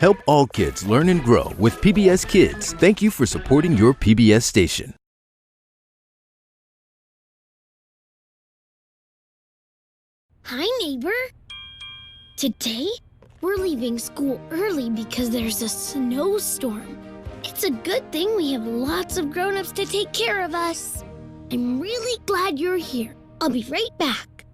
Help all kids learn and grow with PBS Kids. Thank you for supporting your PBS station. Hi, neighbor. Today, we're leaving school early because there's a snowstorm. It's a good thing we have lots of grown-ups to take care of us. I'm really glad you're here. I'll be right back.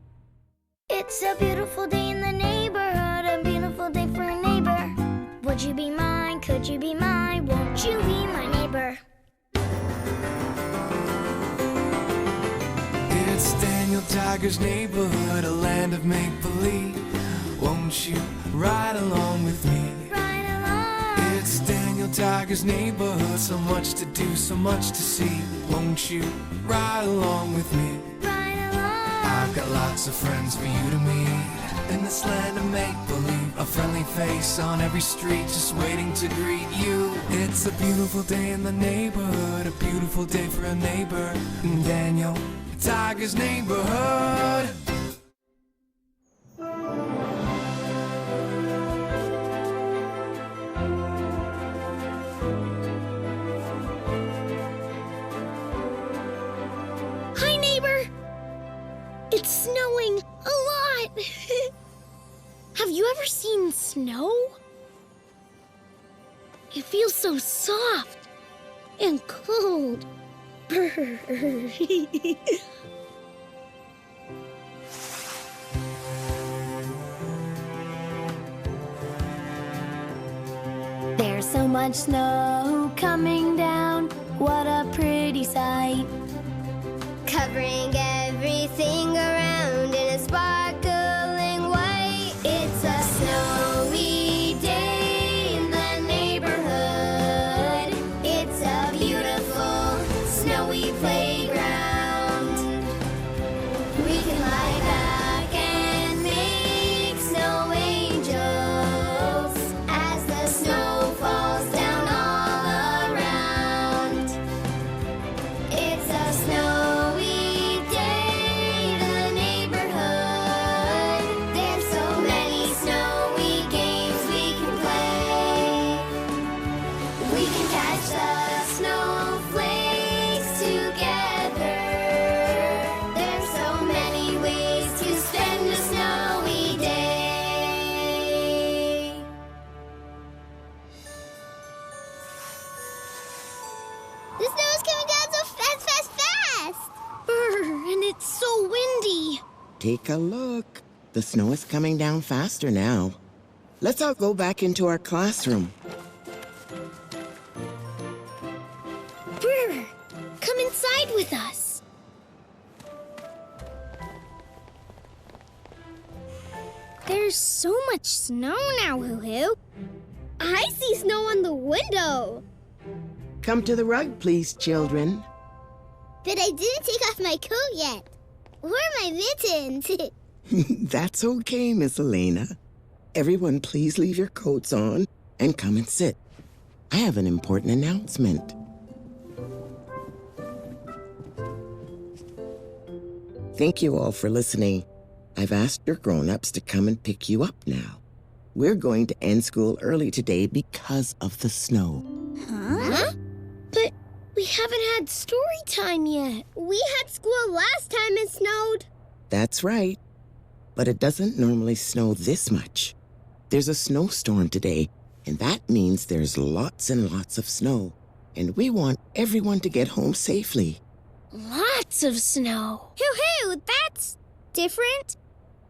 It's a beautiful day in the neighborhood, a beautiful day for a neighbor. Would you be mine? Could you be mine? Won't you be my neighbor? It's Daniel Tiger's neighborhood, a land of make-believe. Won't you ride along with me? Ride along. It's Daniel Tiger's neighborhood, so much to do, so much to see. Won't you ride along with me? Ride along. I've got lots of friends for you to meet in this land of make-believe. A friendly face on every street just waiting to greet you. It's a beautiful day in the neighborhood, a beautiful day for a neighbor. Daniel Tiger's neighborhood. Hi, neighbor. It's snowing a lot. Have you ever seen snow? It feels so soft and cold. There's so much snow coming down. What a pretty sight. Covering everything around in a sparkling white. It's a snowy day in the neighborhood. It's a beautiful snowy playground. We can lie back and make snow angels as the snow falls down all around. It's a snowy day in the neighborhood. There's so many snowy games we can play. We can catch the snowflakes together. There's so many ways to spend a snowy day. The snow is coming down so fast, fast, fast! And it's so windy. Take a look. The snow is coming down faster now. Let's all go back into our classroom. Brr, come inside with us. There's so much snow now, Hoo-Hoo. I see snow on the window. Come to the rug, please, children. But I didn't take off my coat yet. Where are my mittens? That's okay, Miss Elena. Everyone, please leave your coats on and come and sit. I have an important announcement. Thank you all for listening. I've asked your grown-ups to come and pick you up now. We're going to end school early today because of the snow. Huh? But we haven't had story time yet. We had school last time it snowed. That's right. But it doesn't normally snow this much. There's a snowstorm today, and that means there's lots and lots of snow. And we want everyone to get home safely. Lots of snow. Hoo-hoo, that's different.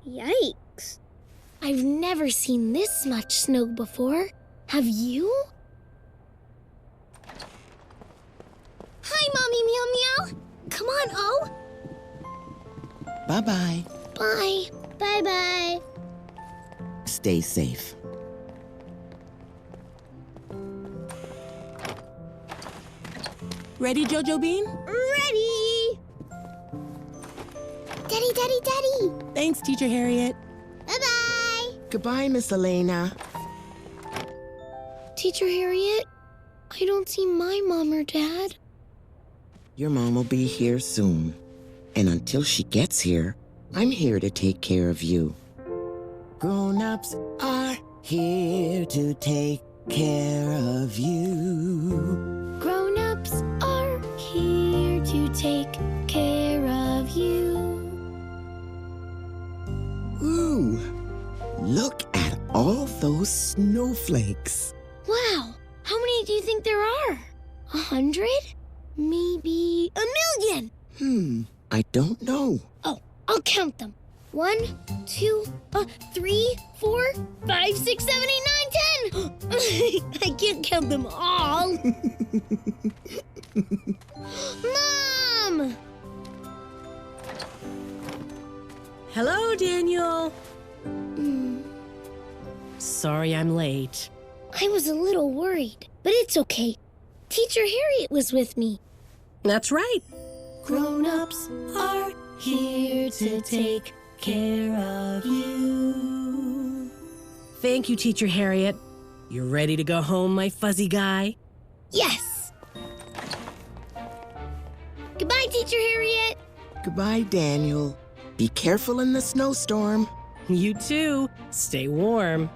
Yikes. I've never seen this much snow before. Have you? Hi, Mommy Meow Meow. Come on, O. Bye-bye. Bye. Bye-bye. Stay safe. Ready, Jojo Bean? Ready. Daddy, Daddy, Daddy. Thanks, Teacher Harriet. Bye-bye. Goodbye, Miss Elena. Teacher Harriet, I don't see my mom or dad. Your mom will be here soon. And until she gets here, I'm here to take care of you. Grown-ups are here to take care of you. Grown-ups are here to take care of you. Ooh, look at all those snowflakes. Wow, how many do you think there are? 100? Maybe 1,000,000? I don't know. Oh, I'll count them. 1, 2, 3, 4, 5, 6, 7, 8, 9, 10. I can't count them all. Mom! Hello, Daniel. Sorry I'm late. I was a little worried, but it's okay. Teacher Harriet was with me. That's right. Grown-ups are here to take care of you. Thank you, Teacher Harriet. You ready to go home, my fuzzy guy? Yes! Goodbye, Teacher Harriet! Goodbye, Daniel. Be careful in the snowstorm. You too. Stay warm.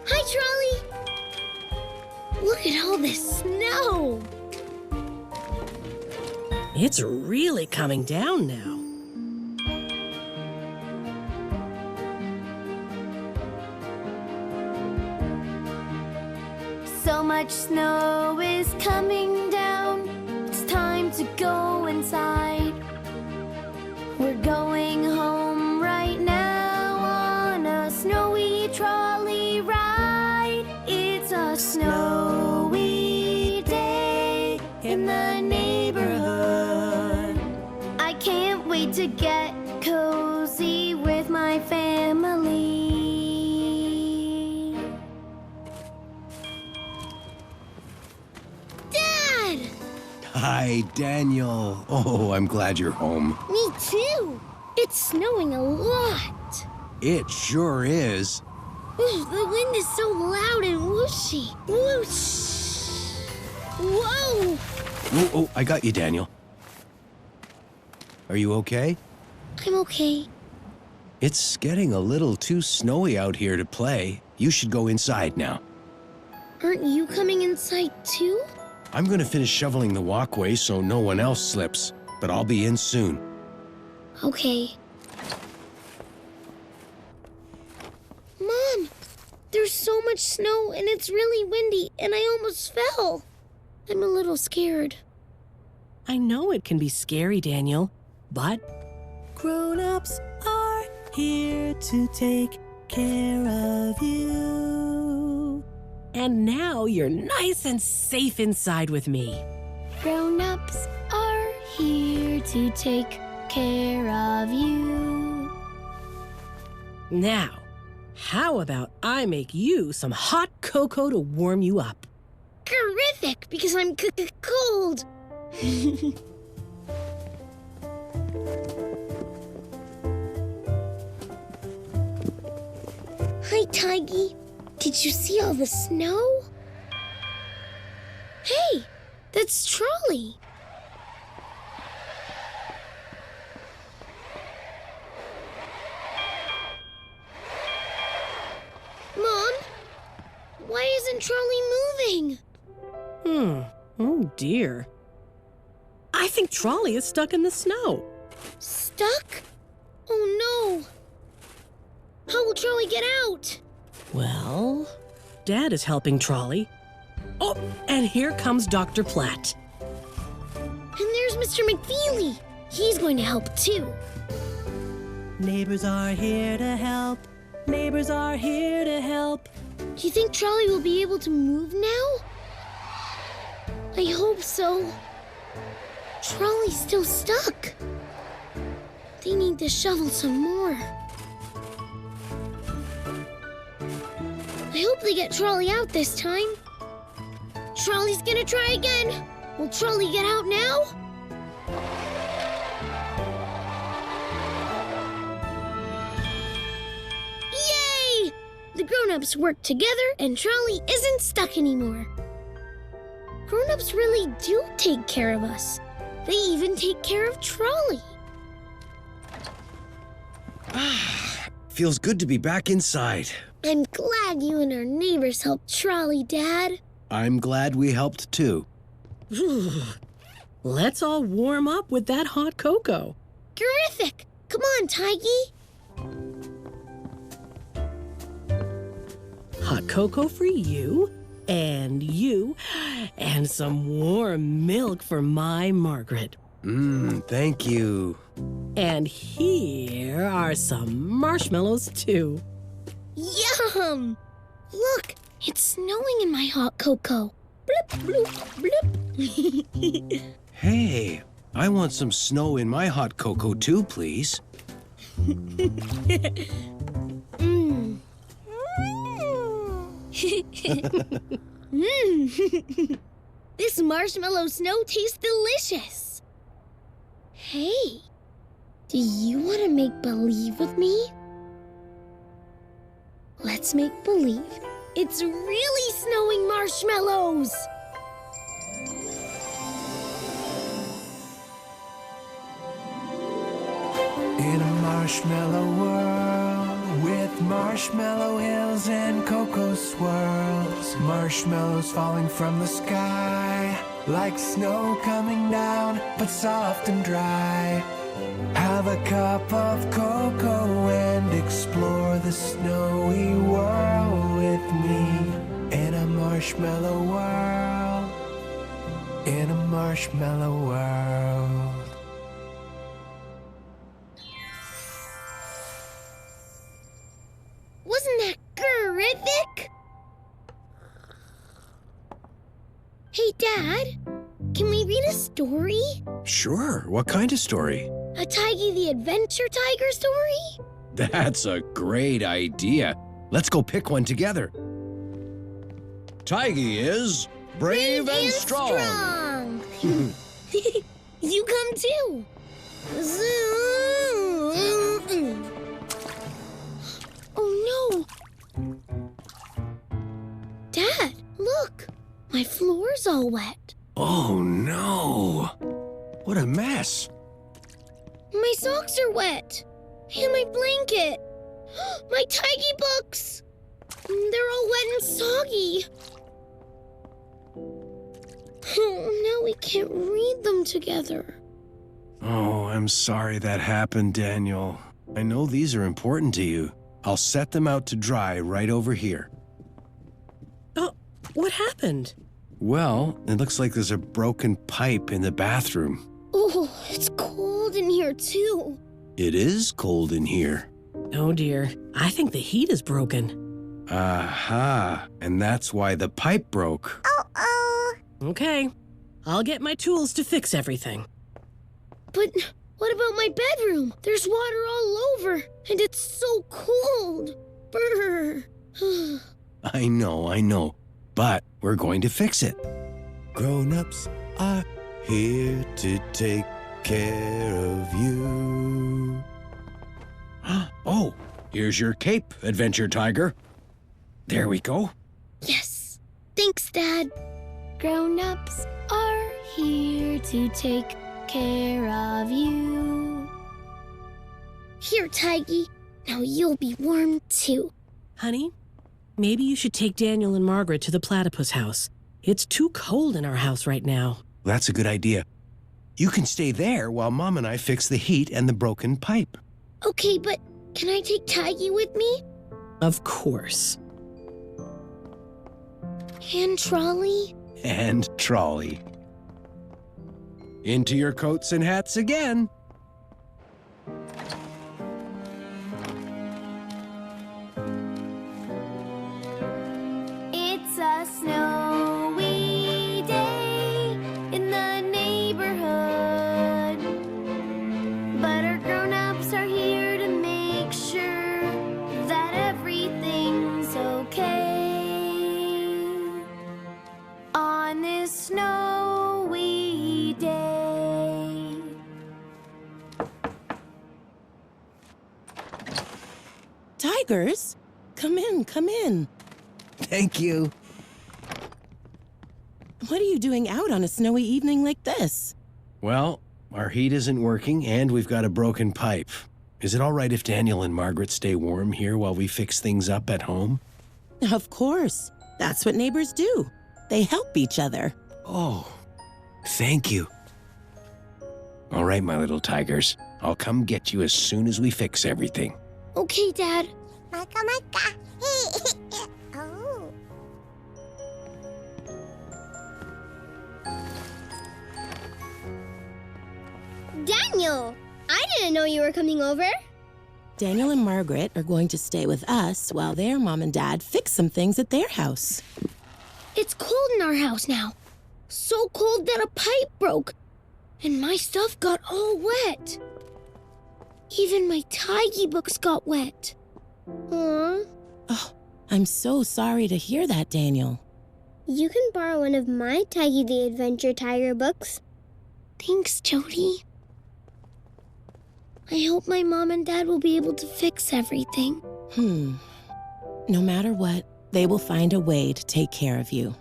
Hi, Trolley! Look at all this snow! It's really coming down now. So much snow is coming down. It's time to go inside. We're going home right now on a snowy trolley ride. It's a snowy day in the neighborhood. I can't wait to get cozy with my family. Dad! Hi, Daniel. Oh, I'm glad you're home. Me too. It's snowing a lot. It sure is. Ooh, the wind is so loud and whooshy. Whoosh. Whoa! Oh, I got you, Daniel. Are you okay? I'm okay. It's getting a little too snowy out here to play. You should go inside now. Aren't you coming inside too? I'm going to finish shoveling the walkway so no one else slips, but I'll be in soon. Okay. Mom, there's so much snow and it's really windy and I almost fell. I'm a little scared. I know it can be scary, Daniel, but grown-ups are here to take care of you. And now you're nice and safe inside with me. Grown-ups are here to take care of you. Now, how about I make you some hot cocoa to warm you up? Terrific, because I'm cold. Hi, Tiggy. Did you see all the snow? Hey, that's Trolley. Mom, why isn't Trolley moving? Oh dear. I think Trolley is stuck in the snow. Stuck? Oh no. How will Trolley get out? Well, Dad is helping Trolley. Oh, and here comes Dr. Platt. And there's Mr. McFeely. He's going to help too. Neighbors are here to help. Neighbors are here to help. Do you think Trolley will be able to move now? I hope so. Trolley's still stuck. They need to shovel some more. I hope they get Trolley out this time. Trolley's gonna try again. Will Trolley get out now? Yay! The grown-ups work together and Trolley isn't stuck anymore. Grown-ups really do take care of us. They even take care of Trolley. Feels good to be back inside. I'm glad you and our neighbors helped Trolley, Dad. I'm glad we helped too. Let's all warm up with that hot cocoa. Terrific! Come on, Tiggy. Hot cocoa for you, and some warm milk for my Margaret. Thank you. And here are some marshmallows, too. Yum! Look, it's snowing in my hot cocoa. Bloop, bloop, bloop. Hey, I want some snow in my hot cocoa too, please. This marshmallow snow tastes delicious. Hey, do you want to make believe with me? Let's make believe it's really snowing marshmallows. In a marshmallow world with marshmallow hills and cocoa swirls, marshmallows falling from the sky like snow coming down, but soft and dry. Have a cup of cocoa and explore the snowy world with me. In a marshmallow world, in a marshmallow world. Wasn't that terrific? Hey, Dad, can we read a story? Sure, what kind of story? A Tiggy the Adventure Tiger story? That's a great idea. Let's go pick one together. Tiggy is brave and strong. You come too. Zoom. Oh no. Dad, look. My floor's all wet. Oh no. What a mess. My socks are wet. And my blanket. My Tiggy books. They're all wet and soggy. Now we can't read them together. Oh, I'm sorry that happened, Daniel. I know these are important to you. I'll set them out to dry right over here. Oh, what happened? Well, it looks like there's a broken pipe in the bathroom. Oh, it's cold in here too. It is cold in here. Oh dear, I think the heat is broken. Aha, and that's why the pipe broke. Okay, I'll get my tools to fix everything. But what about my bedroom? There's water all over, and it's so cold. Brr. I know, but we're going to fix it. Grown-ups are here to take care of you. Oh, here's your cape, Adventure Tiger. There we go. Yes. Thanks, Dad. Grown-ups are here to take care of you. Here, Tiggy. Now you'll be warm too. Honey, maybe you should take Daniel and Margaret to the platypus house. It's too cold in our house right now. That's a good idea. You can stay there while Mom and I fix the heat and the broken pipe. Okay, but can I take Tiggy with me? Of course. And Trolley? And Trolley. Into your coats and hats again. It's a snowy day in the neighborhood, but our grown-ups are here to make sure that everything's okay on this snowy day. Tigers, come in, come in. Thank you. What are you doing out on a snowy evening like this? Well, our heat isn't working and we've got a broken pipe. is it all right if Daniel and Margaret stay warm here while we fix things up at home? Of course. That's what neighbors do. They help each other. Oh, thank you. All right, my little tigers. I'll come get you as soon as we fix everything. Okay, Dad. Maka maka. Oh. Daniel, I didn't know you were coming over. Daniel and Margaret are going to stay with us while their mom and dad fix some things at their house. It's cold in our house now. So cold that a pipe broke. And my stuff got all wet. Even my Tiggy books got wet. Aww. Oh, I'm so sorry to hear that, Daniel. You can borrow one of my Tiggy the Adventure Tiger books. Thanks, Jody. I hope my mom and dad will be able to fix everything. No matter what, they will find a way to take care of you.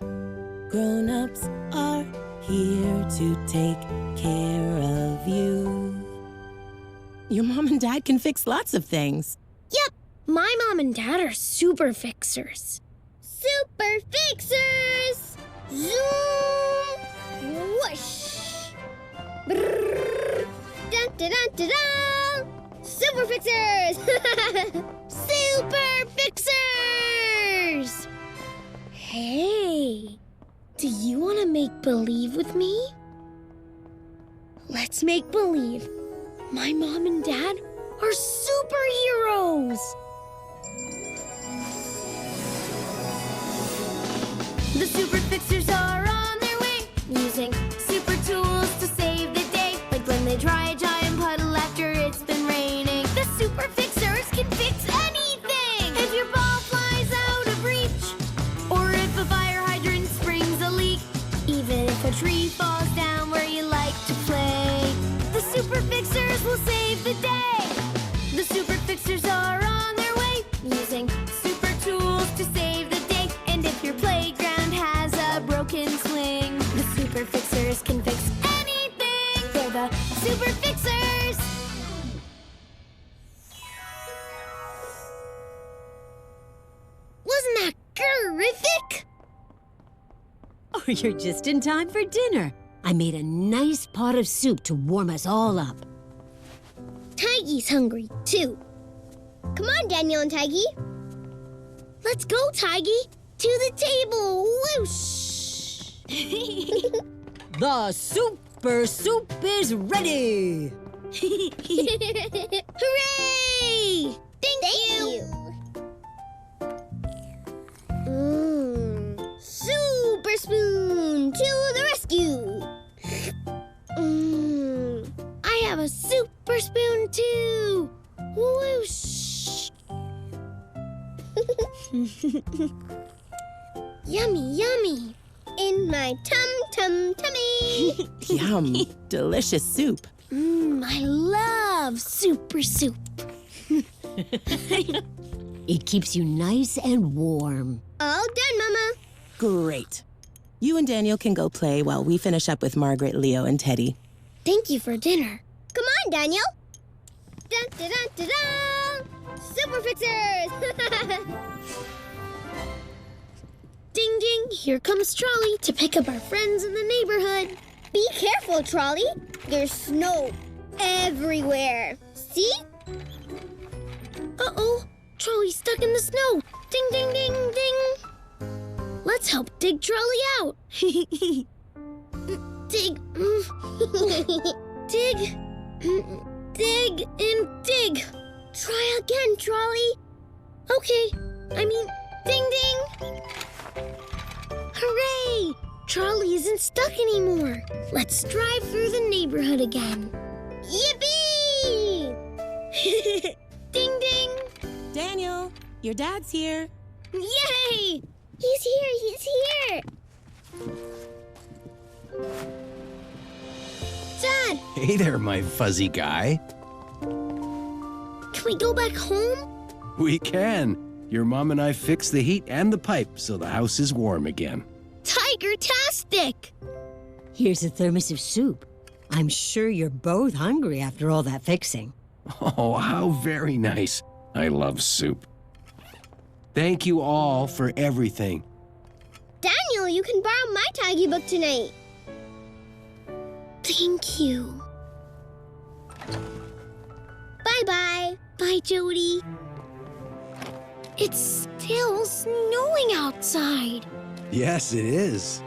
Grown-ups are here to take care of you. Your mom and dad can fix lots of things. Yep, my mom and dad are super fixers. Super fixers! Zoom! Whoosh! Brrr! Dun, dun, dun, dun, dun. Super fixers! Super fixers! Hey, do you want to make believe with me? Let's make believe. My mom and dad are superheroes! The Super Fixers are on their way, using super tools to save the day. Like when they dry a giant puddle after it's been raining. The Super Fixers can fix anything! If your ball flies out of reach, or if a fire hydrant springs a leak, even if a tree falls down where you like to play, the Super Fixers will save the day. The Super Fixers are on their way, using super tools to save the day. And if your playground has a broken swing, the Super Fixers can fix anything. They're the Super Fixers. Wasn't that terrific? Oh, you're just in time for dinner. I made a nice pot of soup to warm us all up. Tiggy's hungry, too. Come on, Daniel and Tiggy. Let's go, Tiggy. To the table. Whoosh. The super soup is ready. Hooray! Thank you. Super spoon to the rescue. I have a super spoon too. Whoosh. Yummy, yummy. In my tummy. Yum, delicious soup. I love super soup. It keeps you nice and warm. All done, Mama. Great. You and Daniel can go play while we finish up with Margaret, Leo, and Teddy. Thank you for dinner. Come on, Daniel. Dun, dun, dun, dun, dun. Super Fixers! Ding, ding. Here comes Trolley to pick up our friends in the neighborhood. Be careful, Trolley. There's snow everywhere. See? Uh-oh. Trolley's stuck in the snow. Ding, ding, ding, ding. Let's help dig Trolley out. Dig. Dig. Dig and dig. Try again, Trolley. Okay. Ding, ding. Hooray! Trolley isn't stuck anymore. Let's drive through the neighborhood again. Yippee! Ding, ding. Daniel, your dad's here. Yay! He's here. Dad, Hey there, my fuzzy guy. can we go back home? We can. Your mom and I fixed the heat and the pipe so the house is warm again. Tiger-tastic! Here's a thermos of soup. I'm sure you're both hungry after all that fixing. Oh, how very nice. I love soup. Thank you all for everything. Daniel, you can borrow my Tiger book tonight. Thank you. Bye-bye. Bye, Jody. It's still snowing outside. Yes, it is.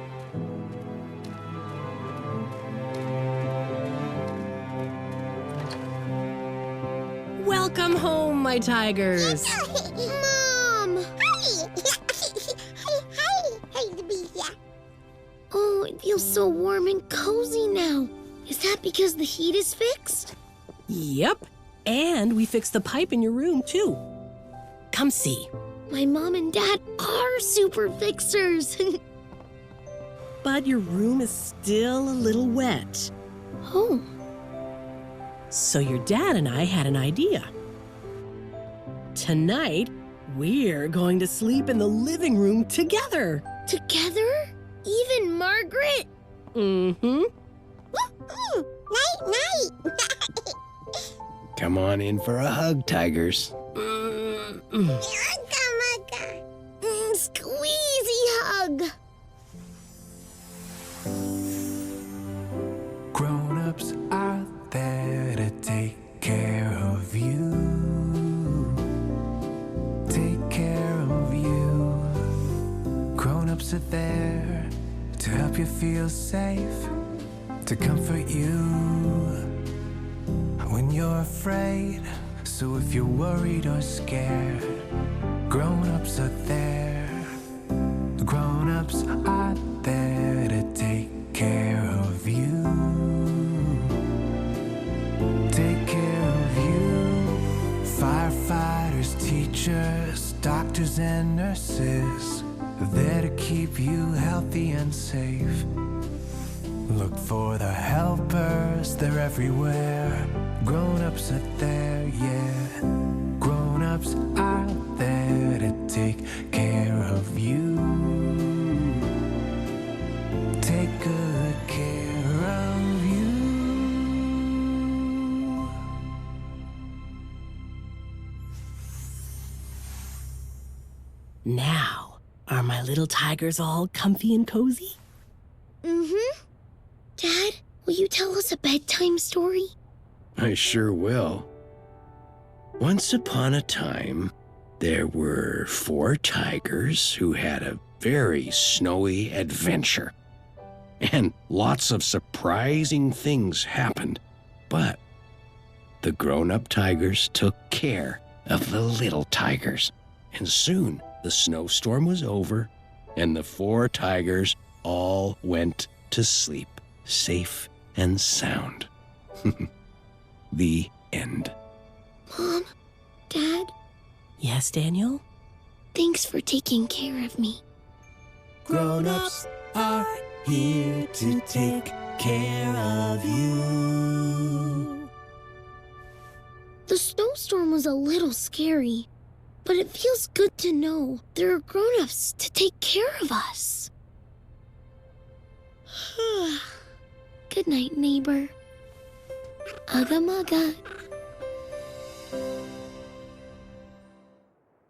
Welcome home, my tigers. Mom! Oh, it feels so warm and cozy now. Is that because the heat is fixed? Yep. And we fixed the pipe in your room, too. Come see. My mom and dad are super fixers. But your room is still a little wet. Oh, So your dad and I had an idea. Tonight, we're going to sleep in the living room together. together? Even Margaret? Mm-hmm. Night. Come on in for a hug, tigers. Squeezy hug. Grown-ups are there to take care of you. Take care of you. Grown-ups are there to help you feel safe, to comfort you when you're afraid. So if you're worried or scared, grown-ups are there. Grown-ups are there to take care of you. Take care of you. Firefighters, teachers, doctors and nurses, there to keep you healthy and safe. Look for the helpers, they're everywhere. Grown-ups are there, yeah. Grown-ups are there to take care of you. Take good care of you. Now, are my little tigers all comfy and cozy? Mm-hmm. Dad, will you tell us a bedtime story? I sure will. Once upon a time, there were 4 tigers who had a very snowy adventure. And lots of surprising things happened. But the grown-up tigers took care of the little tigers. And soon the snowstorm was over, and the 4 tigers all went to sleep, safe and sound. The end. Mom, Dad, Yes, Daniel? thanks for taking care of me. Grown-ups are here to take care of you. The snowstorm was a little scary, but it feels good to know there are grown-ups to take care of us. Good night, neighbor. Ugga-mugga.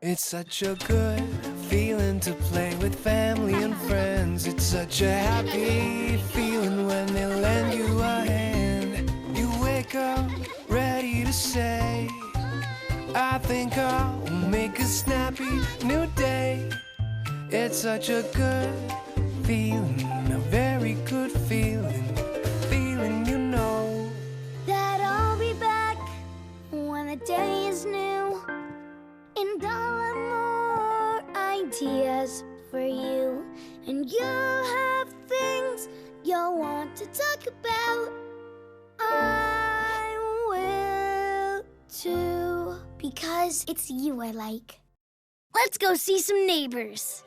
It's such a good feeling to play with family and friends. It's such a happy feeling when they lend you a hand. You wake up ready to say, I think I'll make a snappy new day. It's such a good feeling, a very good feeling, feeling you know That I'll be back when the day is new, and I'll have more ideas for you, and you'll have things you'll want to talk about. I will too, because it's you I like. Let's go see some neighbors.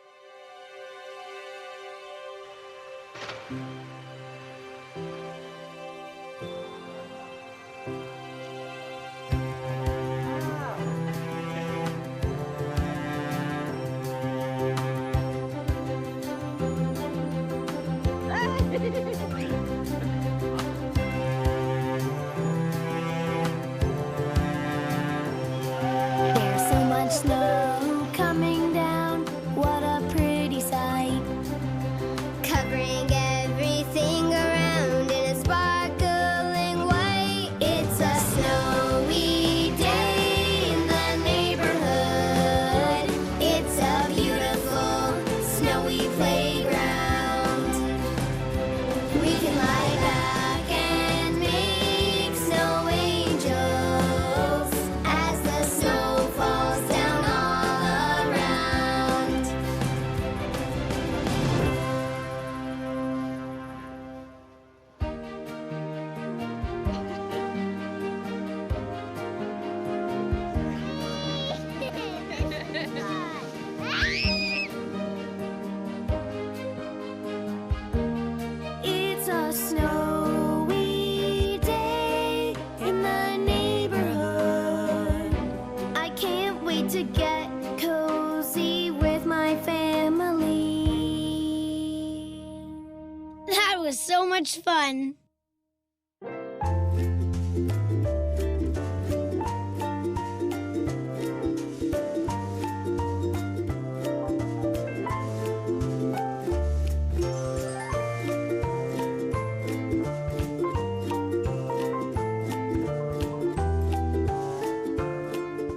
was so much fun.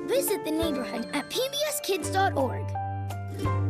Visit the neighborhood at pbskids.org.